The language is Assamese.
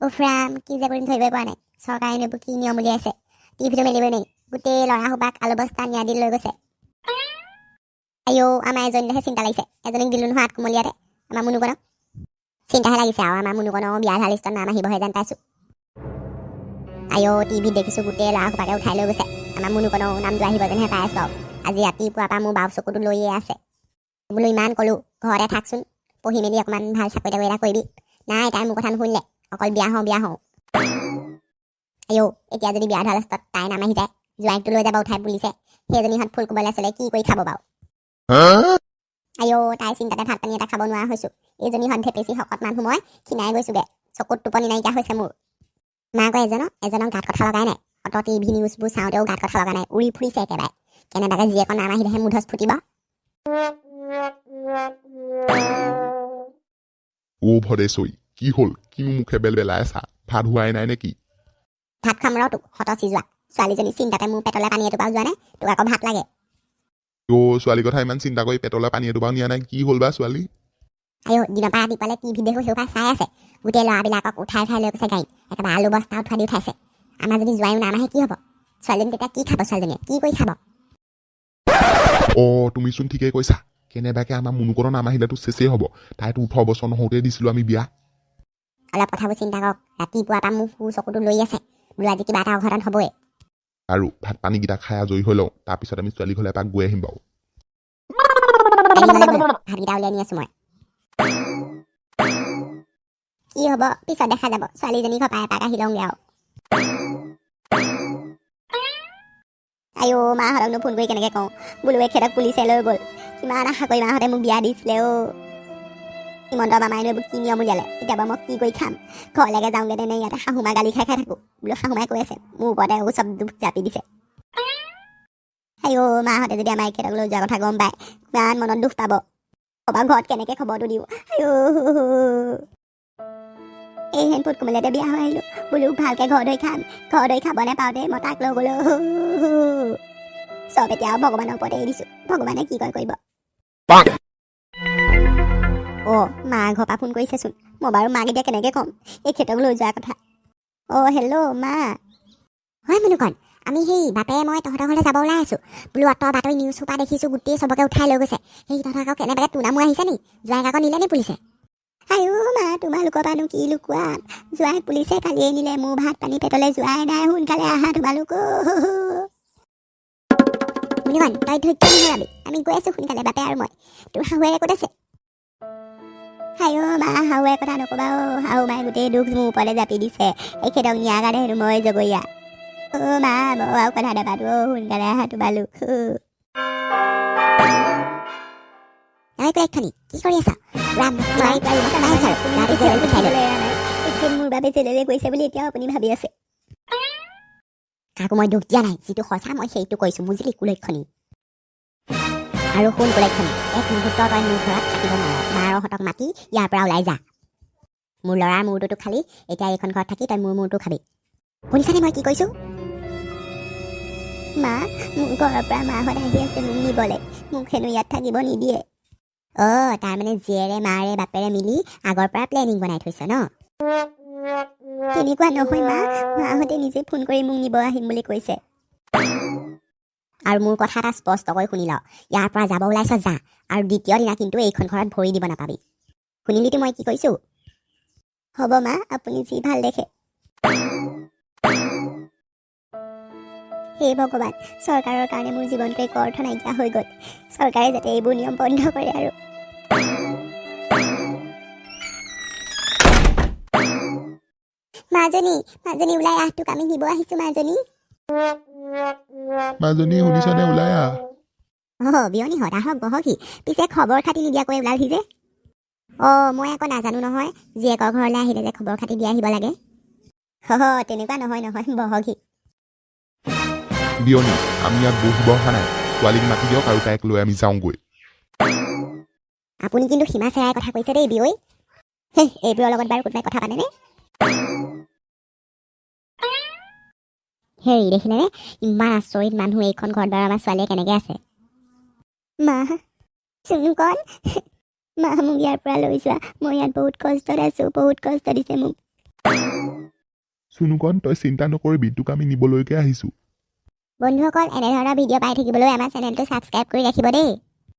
উফৰাম কি যে কৰিম ধৰিবই পৰা নাই চৰকাৰে এনেবোৰ কি নিয়ম উলিয়াইছে টিভিটো মেলিবই নেই গোটেই ল'ৰা সোপাক আলু বস্তা নিয়া দি লৈ গৈছে আইঅ আমাৰ এজনীলেহে চিন্তা লাগিছে এজনীক দিলো নহয় আঠকুমলীয়াতে আমাৰ মুনুকণক চিন্তাহে লাগিছে আৰু আমাৰ মুনুকণৰ বিয়া ধৰা লিষ্টত নাম আহিবহে যেন পাইছোঁ আইঅ টিভিত দেখিছোঁ গোটেই ল'ৰা সোপাকে উঠাই লৈ গৈছে আমাৰ মুনুকণৰ নামটো আহিব যেনহে পাই আছোঁ আজি ৰাতিপুৱাৰ পৰা মোৰ বাও চকুটো লৈয়ে আছে বোলো ইমান ক'লোঁ ঘৰতে থাকচোন পঢ়ি মেলি অকণমান ভাল চাকৰি তাকৰি এটা কৰিবি নাই তাই মোৰ কথা নুশুনিলে অকল বিয়া হওঁ আইঅ এতিয়া যদি বিয়া ধৰা লাষ্টত তাই নাম আহি যায় জোৱাইকটো লৈ যাব উঠাই পুলিছে সেইজনীহঁত ফুল কোবলে চলে কি কৰি খাব বাৰু আইঅ তাই চিন্তাতে ভাত পানী এটা খাব নোৱাৰা হৈছোঁ এইজনীহঁত ভেপেচি শকত মানুহ মই ক্ষীণাই গৈছোঁগৈ চকুত টোপনি নাইকিয়া হৈছে মোৰ মাকৰ এজনক গাত কথা লগাই নাই অত টিভি নিউজবোৰ চাওঁতেও গাত কথা লগা নাই উৰি ফুৰিছে একেবাৰে কেনেবাকৈ জীয়েকৰ নাম আহিলেহে মুধচ ফুটিব ভদেশৈ কি হ'ল কিনো মুখে বেলবেলাই আছা ভাত হোৱাই নাই নেকি ভাত খাম ৰ তোক হত সিজোৱা ছোৱালীজনী চিন্তাতে মোৰ পেটলৈ পানী এটোপাও যোৱা নাই তোক আকৌ ভাত লাগে ছোৱালীৰ কথা ইমান চিন্তা কৰি পেটলৈ পানী এটোপাও নিয়া নাই কি হ'ল বা ছোৱালী আইঅ দিনৰ পৰা ৰাতিপুৱালে টিভি দেখোঁ সেইসোপা চাই আছে গোটেই ল'ৰাবিলাকক উঠাই লৈ গৈছে গাড়ীত একেবাৰে আলু বস্তা উঠাই দি উঠাইছে আমাৰ যদি জোৱাইও নাম আহে কি হ'ব ছোৱালীজনী তেতিয়া কি খাব ছোৱালীজনীয়ে কি কৰি খাব তুমিচোন ঠিকেই কৈছা কেনেবাকে আমাৰ মুনুকণৰ নাম আহিলেতো চেচেই হ'ব তাইতো 18 বছৰ নহওঁতেই দিছিলোঁ আমি বিয়া অলপ কথাবোৰ চিন্তা কৰক ৰাতিপুৱাৰ পৰা মোৰ সু চকুটো লৈ আছে বোলো আজি কিবা এটা অঘটন হ'বই আৰু ভাত পানীকেইটা খাই আজৰি হৈ লওঁ তাৰপিছত আমি ছোৱালী ঘৰলৈ এপাক গৈ আহিম বাৰু ভাতকেইটা উলিয়াই নি আছোঁ মই কি হ'ব পিছত দেখা যাব ছোৱালীজনী ঘৰ পাই এপাক আহি লওঁগৈ আৰু আইঅ মাহঁতকনো ফোন কৰি কেনেকৈ কওঁ বোলো এখেতক পুলিচে লৈ গ'ল কিমান আশা কৰি মাহঁতে মোক বিয়া দিছিলে হিমন্ত মামাইনো এইবোৰ কি নিয়ম উলিয়ালে এতিয়া বাৰু মই কি কৰি খাম ঘৰলৈকে যাওঁগৈ তেনে ইয়াতে শাহুমা গালি খাই থাকোঁ বোলো শাহুমাই কৈ আছে মোৰ ওপৰতে চব দুখ জাপি দিছে আইঅ মাহঁতে যদি আমাৰ এখেতক লৈ যোৱা কথা গম পায় কিমান মনত দুখ পাব ক'বা ঘৰত কেনেকৈ খবৰটো দিওঁ আইঅ এই হেনপুত কোমলীয়াতে বিয়া হৈ আহিলোঁ বোলো ভালকৈ ঘৰ দৈ খাম ঘৰ দৈ খাব নাপাওঁতে মই তাক লৈ গ'লো চব এতিয়া ভগৱানৰ ওপৰতে এৰি দিছোঁ ভগৱানে কি কয় কৰিব মা ঘৰৰ পৰা ফোন কৰিছেচোন মই বাৰু মাক এতিয়া কেনেকৈ ক'ম এখেতক লৈ যোৱাৰ কথা হেল্ল' মা হয় মুনুকণ আমি সেই বাপে মই তহঁতৰ ঘৰলৈ যাব ওলাই আছোঁ বোলো অত বাতৰি নিউজ সোপা দেখিছোঁ গোটেই চবকে উঠাই লৈ গৈছে সেই তহঁতৰ আকৌ কেনেবাকৈ তোৰ নামো আহিছে নি জোৱাইক আকৌ নিলে নি পুলিচে আইঅ মা তোমালোকৰ পৰানো কি লুকুৱা জোৱাইক পুলিচে কালিয়ে নিলে মোৰ ভাত পানী পেটলৈ যোৱাই নাই সোনকালে আহা তোমালোক মুনুকণ তই ধৈৰ্য নহৰাবি আমি গৈ আছোঁ সোনকালে বাপে আৰু মই তোৰ শাহুৱেৰে ক'ত আছে আইঅ মা শাহুৱে কথা নক'বা শাহু মায়ে গোটেই দুখ মোৰ ওপৰলৈ জাপি দিছে এখেতক নিয়াৰ কাৰণে হেনো মই জগৰীয়া মা মই আৰু কথা নাপাতো সোনকালে আহা তোমালোক কি কৰি আছা মোৰ বাবে জেলেলৈ গৈছে বুলি এতিয়াও আপুনি ভাবি আছে কাকো মই দুখ দিয়া নাই যিটো সঁচা মই সেইটো কৈছোঁ বুজিলি কুলক্ষণী আৰু শুন কুলক্ষণী এক মুহূৰ্ত তই মোৰ ঘৰত থাকিব নোৱাৰ মাৰহঁতক মাতি ইয়াৰ পৰা ওলাই যা মোৰ ল'ৰাৰ মূৰটোতো খালি এতিয়া এইখন ঘৰত থাকি তই মোৰ মূৰটো খাবি শুনিছানে মই কি কৈছোঁ মা মোৰ ঘৰৰ পৰা মাহঁত আহি আছে মোক নিবলৈ মোক হেনো ইয়াত থাকিব নিদিয়ে তাৰমানে জীয়েৰে মাৰে বাপেৰে মিলি আগৰ পৰা প্লেনিং বনাই থৈছে ন তেনেকুৱা নহয় মা মাহঁতে নিজে ফোন কৰি মোক নিব আহিম বুলি কৈছে আৰু মোৰ কথা এটা স্পষ্টকৈ শুনি ল ইয়াৰ পৰা যাব ওলাইছ যা আৰু দ্বিতীয় দিনা কিন্তু এইখন ঘৰত ভৰি দিব নাপাবি শুনিলিতো মই কি কৈছোঁ হ'ব মা আপুনি যি ভাল দেখে হে ভগৱান চৰকাৰৰ কাৰণে মোৰ জীৱনটো একো অৰ্থ নাইকিয়া হৈ গ'ল চৰকাৰে যাতে এইবোৰ নিয়ম বন্ধ কৰে আৰু মাজনী ওলাই আহ তোক আমি নিব আহিছোঁ মাজনী শুনিছনে ওলাই আহ বিয়নী হত আহক বহকহি পিছে খবৰ খাতি নিদিয়াকৈ ওলালহি যে মই আকৌ নাজানো নহয় জীয়েকৰ ঘৰলৈ আহিলে যে খবৰ খাতি দি আহিব লাগে তেনেকুৱা নহয় বহকহি বিয়নী আমি ইয়াত বহিব অহা নাই ছোৱালীক মাতি দিয়ক আৰু তাইক লৈ আমি যাওঁগৈ আপুনি কিন্তু সীমা চেৰাই কথা কৈছে দেই বিয়ৈ এইবোৰৰ লগত বাৰু কোনোবাই কথা পাতেনে হেৰি দেখিলেনে ইমান আচৰিত মানুহ এইখন ঘৰত বাৰু আমাৰ ছোৱালীয়ে কেনেকৈ আছে মা চুনুকণ মা মোক ইয়াৰ পৰা লৈ যোৱা মই ইয়াত বহুত কষ্টত আছোঁ বহুত কষ্ট দিছে মোক চুনুকণ তই চিন্তা নকৰিবি তোক আমি নিবলৈকে আহিছোঁ বন্ধুসকল এনেধৰণৰ ভিডিঅ' পাই থাকিবলৈ আমাৰ চেনেলটো ছাবস্ক্ৰাইব কৰি ৰাখিব দেই